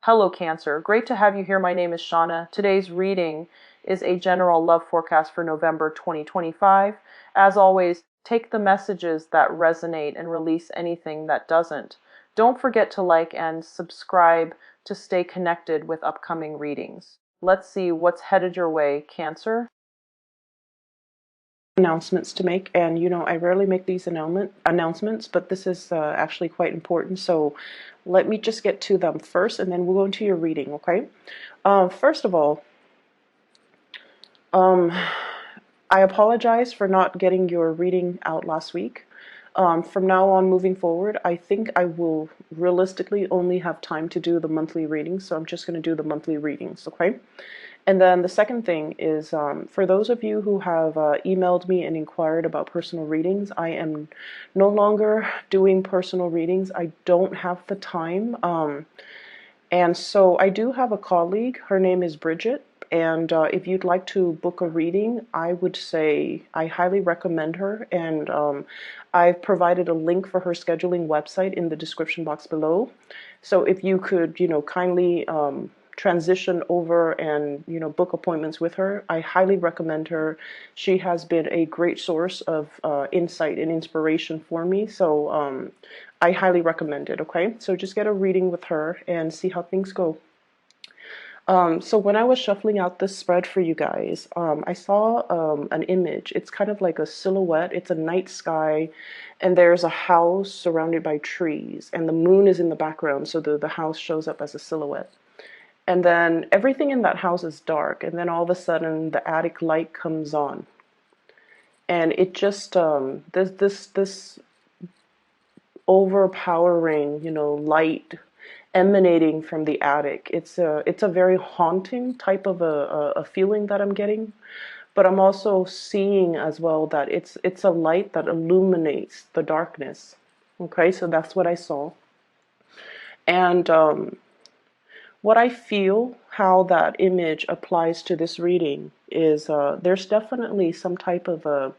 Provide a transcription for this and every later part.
Hello Cancer, great to have you here. My name is Shauna. Today's reading is a general love forecast for November 2025. As always, take the messages that resonate and release anything that doesn't. Don't forget to like and subscribe to stay connected with upcoming readings. Let's see what's headed your way, Cancer. Announcements to make, and I rarely make these announcements, but this is actually quite important, so let me just get to them first and then we'll go into your reading. Okay, first of all, I apologize for not getting your reading out last week. From now on moving forward, I think I will realistically only have time to do the monthly readings, so I'm just going to do the monthly readings. Okay. And then the second thing is, for those of you who have emailed me and inquired about personal readings, I am no longer doing personal readings. I don't have the time. And so I do have a colleague. Her name is Bridget. And if you'd like to book a reading, I would say I highly recommend her. And I've provided a link for her scheduling website in the description box below. So if you could, kindly transition over and book appointments with her, I highly recommend her. She has been a great source of insight and inspiration for me, so I highly recommend it. Okay, so just get a reading with her and see how things go. So when I was shuffling out this spread for you guys, I saw an image. It's kind of like a silhouette. It's a night sky, and there's a house surrounded by trees, and the moon is in the background, so the house shows up as a silhouette. And then everything in that house is dark, and then all of a sudden the attic light comes on, and it just this overpowering light emanating from the attic. It's a very haunting type of a feeling that I'm getting, but I'm also seeing as well that it's a light that illuminates the darkness. Okay, so that's what I saw. And what I feel, how that image applies to this reading is there's definitely some type of a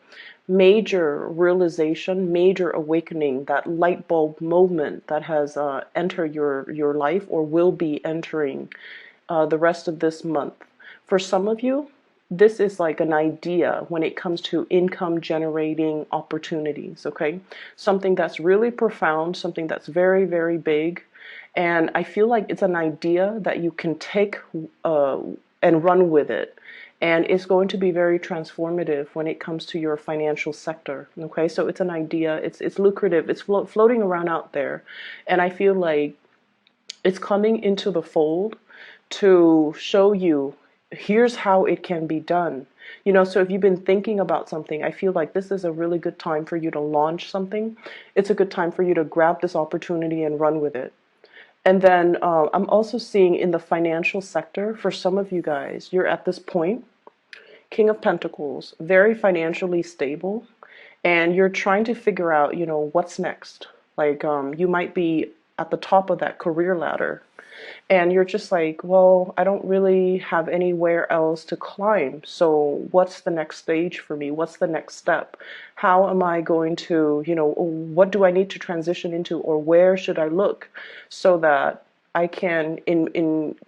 major realization, major awakening, that light bulb moment that has entered your life or will be entering the rest of this month. For some of you, this is like an idea when it comes to income generating opportunities, okay? Something that's really profound, something that's very, very big. And I feel like it's an idea that you can take and run with it. And it's going to be very transformative when it comes to your financial sector. Okay, so it's an idea, it's lucrative, it's floating around out there. And I feel like it's coming into the fold to show you, here's how it can be done. So if you've been thinking about something, I feel like this is a really good time for you to launch something. It's a good time for you to grab this opportunity and run with it. And then I'm also seeing in the financial sector, for some of you guys, you're at this point, King of Pentacles, very financially stable, and you're trying to figure out, what's next. Like you might be at the top of that career ladder, and you're just like, well, I don't really have anywhere else to climb. So what's the next stage for me? What's the next step? How am I going to, what do I need to transition into, or where should I look so that I can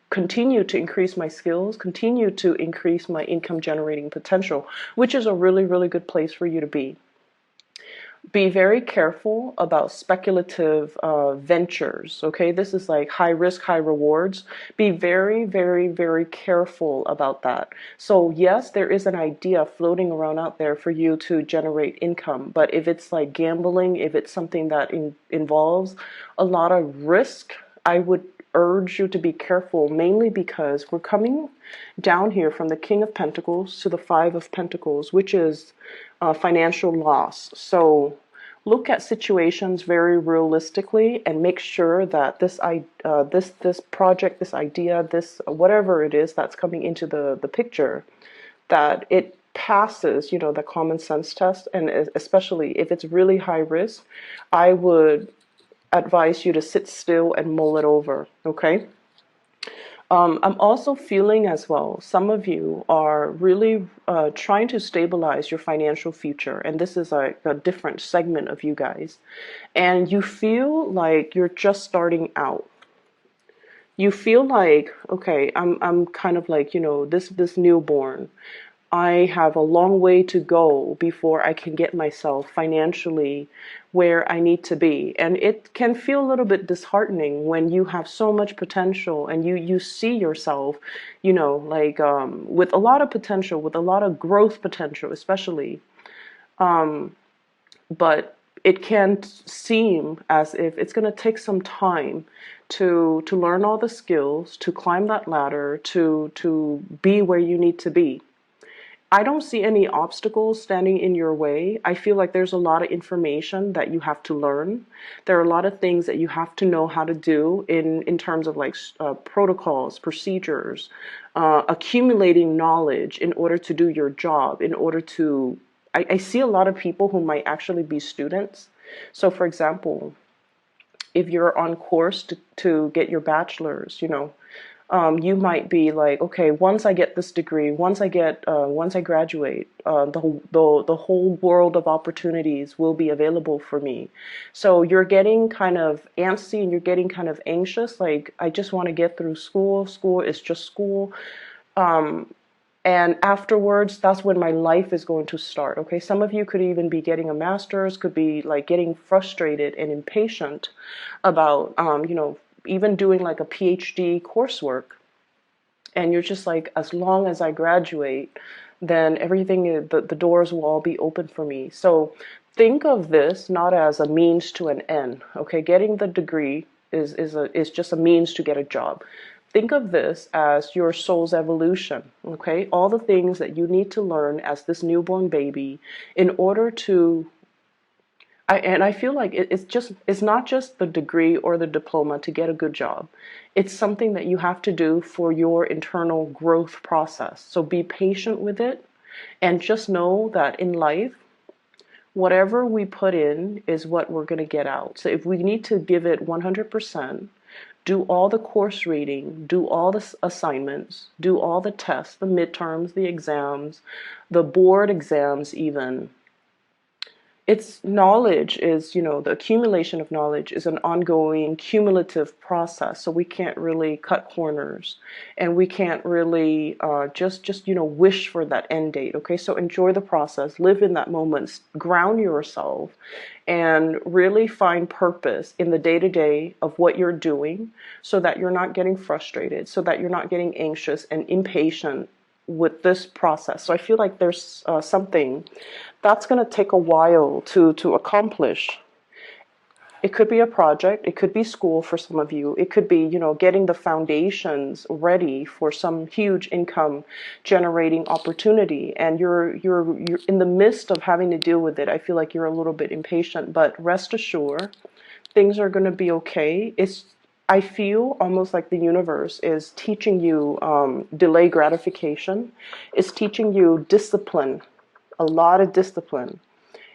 continue to increase my skills, continue to increase my income generating potential, which is a really, really good place for you to be. Be very careful about speculative ventures, okay? This is like high risk, high rewards. Be very, very, very careful about that. So yes, there is an idea floating around out there for you to generate income, but if it's like gambling, if it's something that involves a lot of risk, I would urge you to be careful, mainly because we're coming down here from the King of Pentacles to the Five of Pentacles, which is financial loss. So look at situations very realistically and make sure that this project, this idea, this whatever it is that's coming into the picture, that it passes, the common sense test. And especially if it's really high risk, I would advise you to sit still and mull it over, okay? I'm also feeling as well, some of you are really trying to stabilize your financial future, and this is a different segment of you guys, and you feel like you're just starting out. you feel like, okay, I'm kind of like, this newborn. I have a long way to go before I can get myself financially where I need to be. And it can feel a little bit disheartening when you have so much potential and you see yourself, like with a lot of potential, with a lot of growth potential, especially. But it can seem as if it's going to take some time to learn all the skills, to climb that ladder, to be where you need to be. I don't see any obstacles standing in your way. I feel like there's a lot of information that you have to learn. There are a lot of things that you have to know how to do in terms of like protocols, procedures, accumulating knowledge in order to do your job, in order to. I see a lot of people who might actually be students. So, for example, if you're on course to get your bachelor's, you might be like, okay, once I get this degree, once I graduate, the whole world of opportunities will be available for me. So you're getting kind of antsy and you're getting kind of anxious. Like, I just want to get through school. School is just school. And afterwards, that's when my life is going to start. Okay, some of you could even be getting a master's, could be like getting frustrated and impatient about, even doing like a PhD coursework. And you're just like, as long as I graduate, then everything, the doors will all be open for me. So think of this not as a means to an end. Okay, getting the degree is just a means to get a job. Think of this as your soul's evolution, okay? All the things that you need to learn as this newborn baby in order to I feel like it's not just the degree or the diploma to get a good job. It's something that you have to do for your internal growth process. So be patient with it and just know that in life, whatever we put in is what we're going to get out. So if we need to give it 100%, do all the course reading, do all the assignments, do all the tests, the midterms, the exams, the board exams even. It's knowledge is, the accumulation of knowledge is an ongoing cumulative process. So we can't really cut corners and we can't really just wish for that end date. Okay, so enjoy the process, live in that moment, ground yourself, and really find purpose in the day to day of what you're doing so that you're not getting frustrated, so that you're not getting anxious and impatient with this process. So I feel like there's something that's going to take a while to accomplish. It could be a project, it could be school for some of you, it could be, getting the foundations ready for some huge income generating opportunity, and you're in the midst of having to deal with it. I feel like you're a little bit impatient, but rest assured, things are going to be okay. I feel almost like the universe is teaching you delay gratification. It's teaching you discipline, a lot of discipline.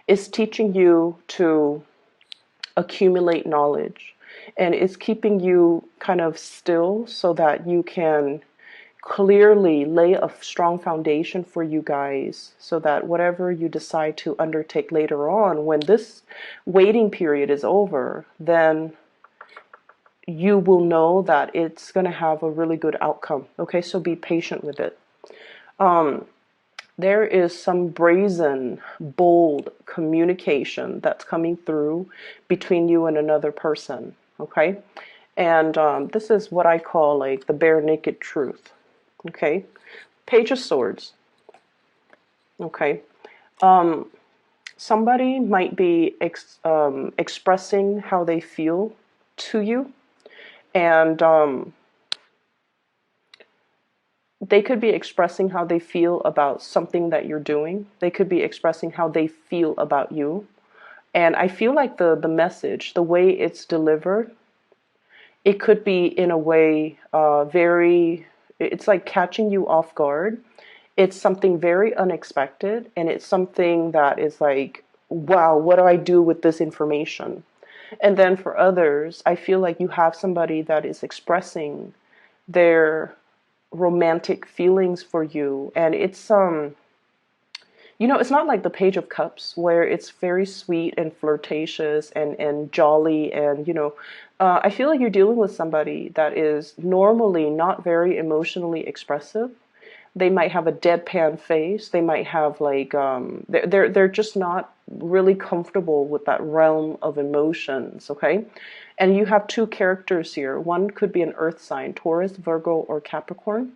It's teaching you to accumulate knowledge. And it's keeping you kind of still so that you can clearly lay a strong foundation for you guys so that whatever you decide to undertake later on, when this waiting period is over, then you will know that it's going to have a really good outcome. Okay, so be patient with it. There is some brazen, bold communication that's coming through between you and another person. Okay, and this is what I call like the bare naked truth. Okay, Page of Swords. Okay, somebody might be expressing how they feel to you, and they could be expressing how they feel about something that you're doing. They could be expressing how they feel about you. And I feel like the message, the way it's delivered, it could be in a way it's like catching you off guard. It's something very unexpected, and it's something that is like, wow, what do I do with this information? And then for others, I feel like you have somebody that is expressing their romantic feelings for you, and You know, it's not like the Page of Cups where it's very sweet and flirtatious and jolly and, I feel like you're dealing with somebody that is normally not very emotionally expressive. They might have a deadpan face. They might have like they're just not really comfortable with that realm of emotions, okay? And you have two characters here. One could be an earth sign, Taurus, Virgo, or Capricorn.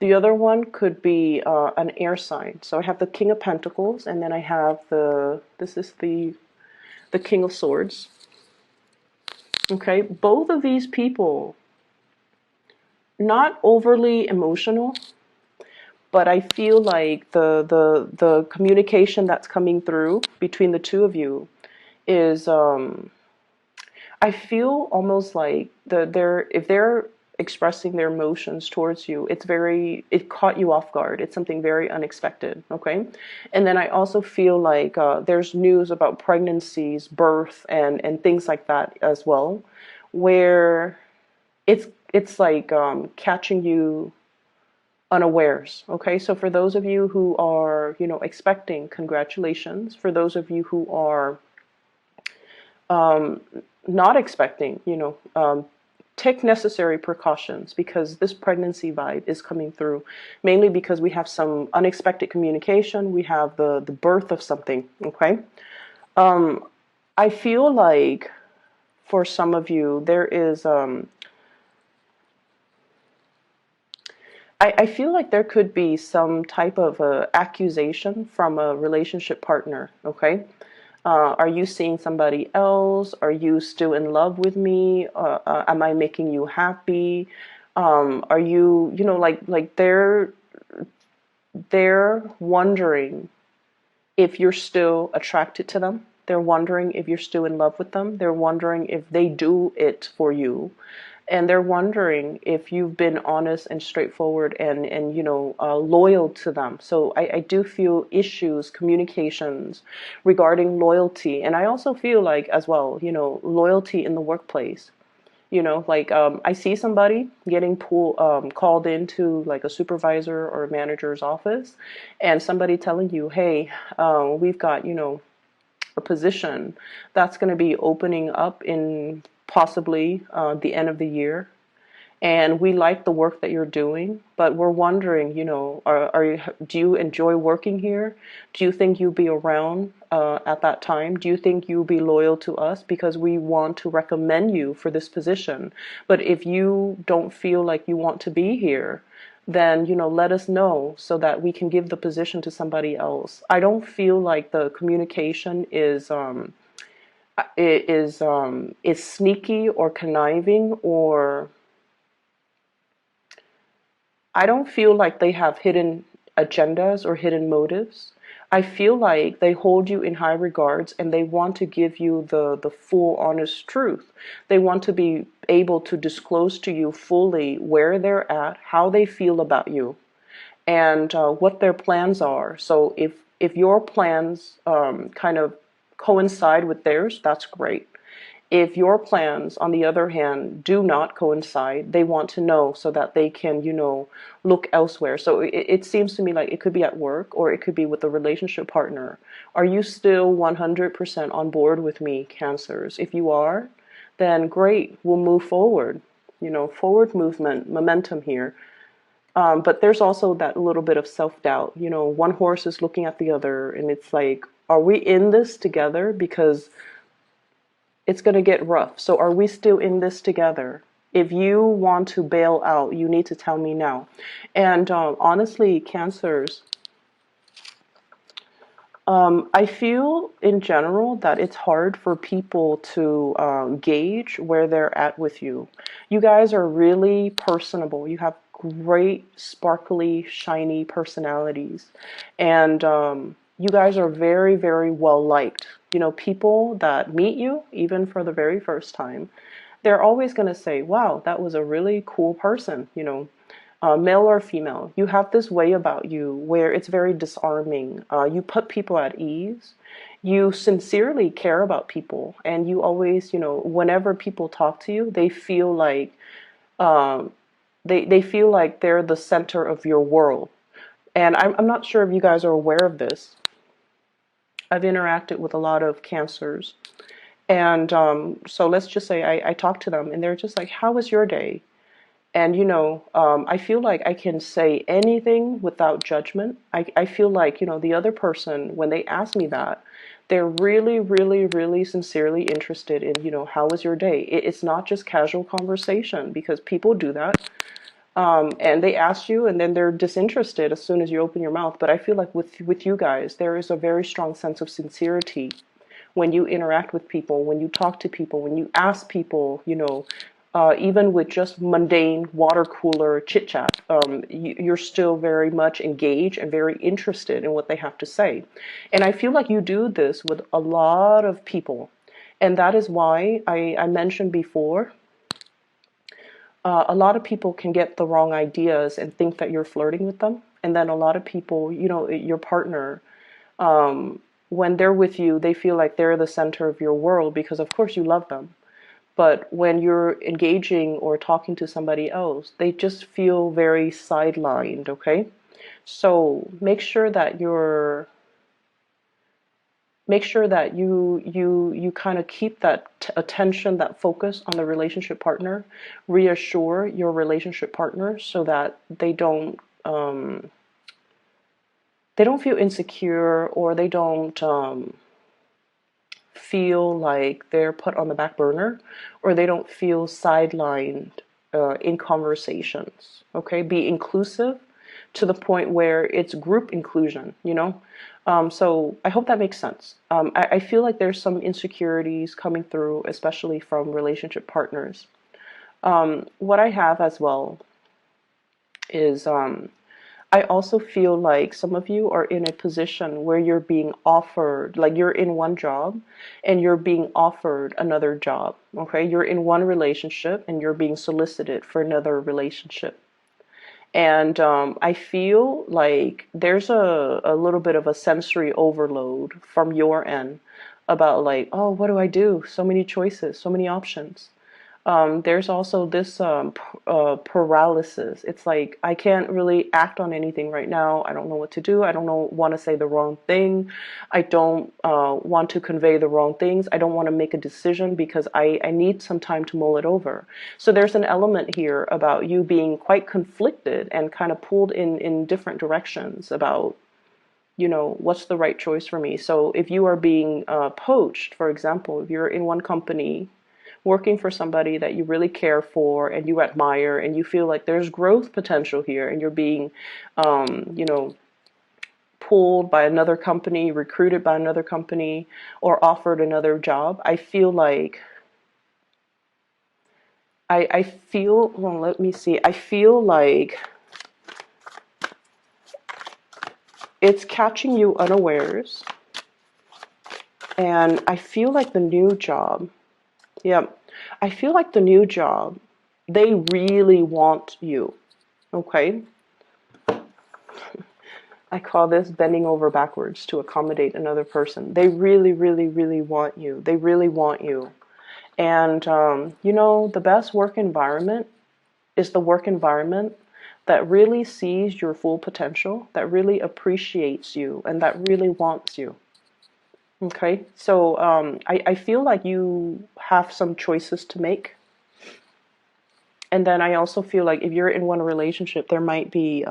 The other one could be an air sign. So I have the King of Pentacles, and then I have this is the King of Swords. Okay, both of these people, not overly emotional, but I feel like the communication that's coming through between the two of you is I feel almost like if they're expressing their emotions towards you, it caught you off guard. It's something very unexpected, okay? And then I also feel like there's news about pregnancies, birth, and things like that as well, where it's like catching you unawares, okay? So for those of you who are, expecting, congratulations. For those of you who are not expecting, take necessary precautions because this pregnancy vibe is coming through mainly because we have some unexpected communication. We have the birth of something, okay? I feel like for some of you, there is, I feel like there could be some type of accusation from a relationship partner, okay? Are you seeing somebody else? Are you still in love with me? Am I making you happy? Are you, like they're wondering if you're still attracted to them. They're wondering if you're still in love with them. They're wondering if they do it for you. And they're wondering if you've been honest and straightforward and loyal to them. So I do feel issues, communications regarding loyalty. And I also feel like as well, loyalty in the workplace. Like I see somebody getting called into like a supervisor or a manager's office, and somebody telling you, hey, we've got, a position that's going to be opening up in possibly the end of the year. And we like the work that you're doing, but we're wondering, do you enjoy working here? Do you think you'll be around at that time? Do you think you'll be loyal to us because we want to recommend you for this position? But if you don't feel like you want to be here, then let us know so that we can give the position to somebody else. I don't feel like the communication is sneaky or conniving, or I don't feel like they have hidden agendas or hidden motives. I feel like they hold you in high regards and they want to give you the full honest truth. They want to be able to disclose to you fully where they're at, how they feel about you, and what their plans are. So if your plans kind of coincide with theirs, that's great. If your plans, on the other hand, do not coincide, they want to know so that they can, look elsewhere. So it seems to me like it could be at work or it could be with a relationship partner. Are you still 100% on board with me, Cancers? If you are, then great, we'll move forward. Forward movement, momentum here. But there's also that little bit of self-doubt. One horse is looking at the other, and it's like, are we in this together? Because it's going to get rough. So are we still in this together? If you want to bail out, you need to tell me now. And honestly, Cancers, I feel in general that it's hard for people to gauge where they're at with you. You guys are really personable. You have great, sparkly, shiny personalities. And you guys are very, very well liked. People that meet you, even for the very first time, they're always going to say, wow, that was a really cool person, male or female. You have this way about you where it's very disarming. You put people at ease. You sincerely care about people. And you always, whenever people talk to you, they feel like um, they feel like they're the center of your world. And I'm not sure if you guys are aware of this, I've interacted with a lot of Cancers. And so let's just say I talk to them and they're just like, how was your day? And, I feel like I can say anything without judgment. I feel like, the other person, when they ask me that, they're really, really, really sincerely interested in, how was your day? It's not just casual conversation, because people do that. And they ask you and then they're disinterested as soon as you open your mouth. But I feel like with you guys, there is a very strong sense of sincerity when you interact with people, when you talk to people, when you ask people, even with just mundane water cooler chit chat, you're still very much engaged and very interested in what they have to say. And I feel like you do this with a lot of people. And that is why I mentioned before, a lot of people can get the wrong ideas and think that you're flirting with them. And then a lot of people, your partner, when they're with you, they feel like they're the center of your world because, of course, you love them. But when you're engaging or talking to somebody else, they just feel very sidelined, okay? So make sure that you kind of keep that attention, that focus on the relationship partner. Reassure your relationship partner so that they don't feel insecure, or they don't feel like they're put on the back burner, or they don't feel sidelined in conversations. Okay, be inclusive to the point where it's group inclusion. So I hope that makes sense. I feel like there's some insecurities coming through, especially from relationship partners. What I have as well is I also feel like some of you are in a position where you're being offered, like you're in one job and you're being offered another job. Okay, you're in one relationship and you're being solicited for another relationship. And I feel like there's a little bit of a sensory overload from your end about like, oh, what do I do? So many choices, so many options. There's also this paralysis. It's like, I can't really act on anything right now. I don't know what to do. I don't want to say the wrong thing. I don't want to convey the wrong things. I don't want to make a decision because I need some time to mull it over. So there's an element here about you being quite conflicted and kind of pulled in different directions about, what's the right choice for me. So if you are being poached, for example, if you're in one company working for somebody that you really care for and you admire and you feel like there's growth potential here, and you're being, pulled by another company, recruited by another company, or offered another job, I feel like, well, let me see, I feel like it's catching you unawares, and I feel like the new job, I feel like the new job, they really want you, okay? I call this bending over backwards to accommodate another person. They really, really, really want you. They really want you. And, the best work environment is the work environment that really sees your full potential, that really appreciates you, and that really wants you. Okay, so I feel like you have some choices to make. And then I also feel like if you're in one relationship, there might be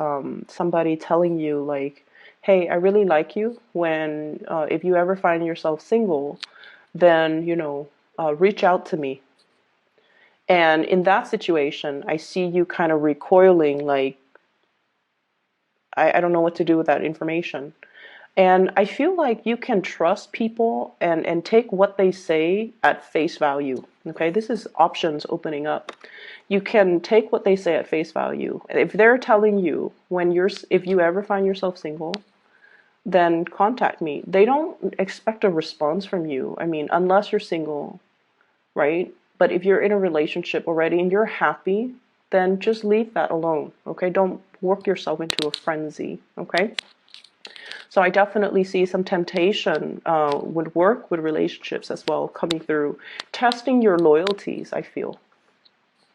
somebody telling you like, hey, I really like you. When if you ever find yourself single, then, reach out to me. And in that situation, I see you kind of recoiling like, I don't know what to do with that information. And I feel like you can trust people and take what they say at face value. Okay, this is options opening up. You can take what they say at face value. If they're telling you if you ever find yourself single, then contact me. They don't expect a response from you. I mean, unless you're single, right? But if you're in a relationship already and you're happy, then just leave that alone. Okay, don't work yourself into a frenzy. Okay. So I definitely see some temptation with work, with relationships as well, coming through. Testing your loyalties, I feel.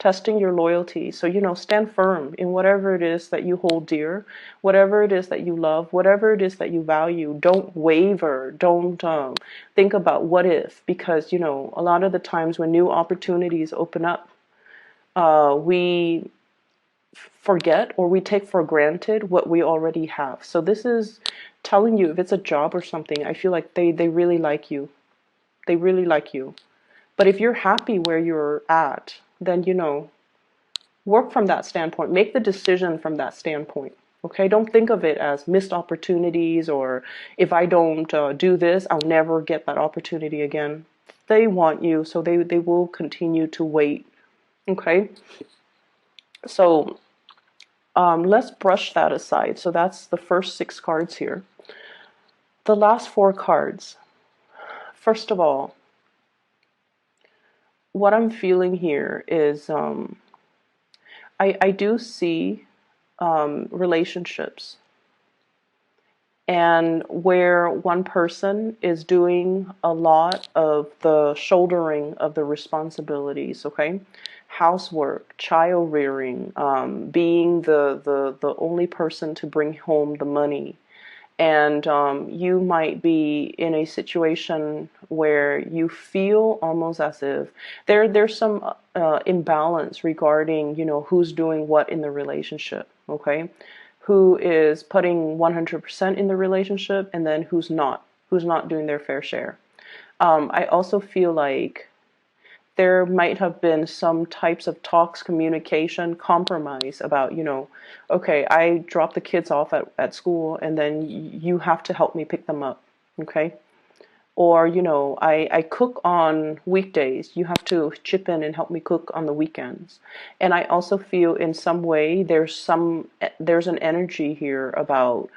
testing your loyalty. So, stand firm in whatever it is that you hold dear, whatever it is that you love, whatever it is that you value. Don't waver. Don't think about what if, because, a lot of the times when new opportunities open up, we forget or we take for granted what we already have. So this is telling you, if it's a job or something, I feel like they really like you. They really like you. But if you're happy where you're at, then, work from that standpoint. Make the decision from that standpoint. Okay? Don't think of it as missed opportunities, or if I don't do this, I'll never get that opportunity again. They want you, so they will continue to wait. Okay? So let's brush that aside. So that's the first 6 cards here. The last 4 cards. First of all, what I'm feeling here is I do see relationships, and where one person is doing a lot of the shouldering of the responsibilities, okay? Housework, child rearing, being the only person to bring home the money. And you might be in a situation where you feel almost as if there's some imbalance regarding, who's doing what in the relationship, okay? Who is putting 100% in the relationship, and then who's not doing their fair share. I also feel like there might have been some types of talks, communication, compromise about, okay, I drop the kids off at school, and then you have to help me pick them up, okay? Or, I cook on weekdays. You have to chip in and help me cook on the weekends. And I also feel in some way there's an energy here about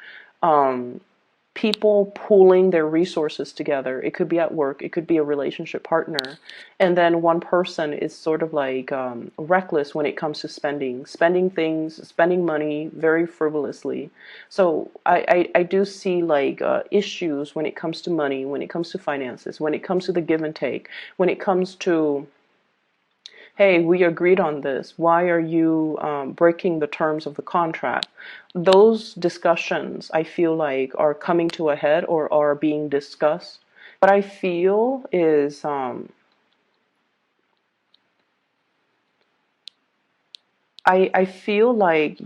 people pooling their resources together. It could be at work, it could be a relationship partner, and then one person is sort of like reckless when it comes to spending money very frivolously. So I do see like issues when it comes to money, when it comes to finances, when it comes to the give and take, when it comes to, hey, we agreed on this. Why are you breaking the terms of the contract? Those discussions, I feel like, are coming to a head or are being discussed. What I feel is I feel like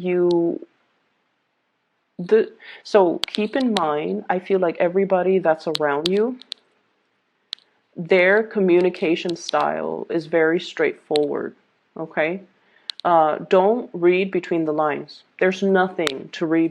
so keep in mind, I feel like everybody that's around you, their communication style is very straightforward, okay? Don't read between the lines. There's nothing to read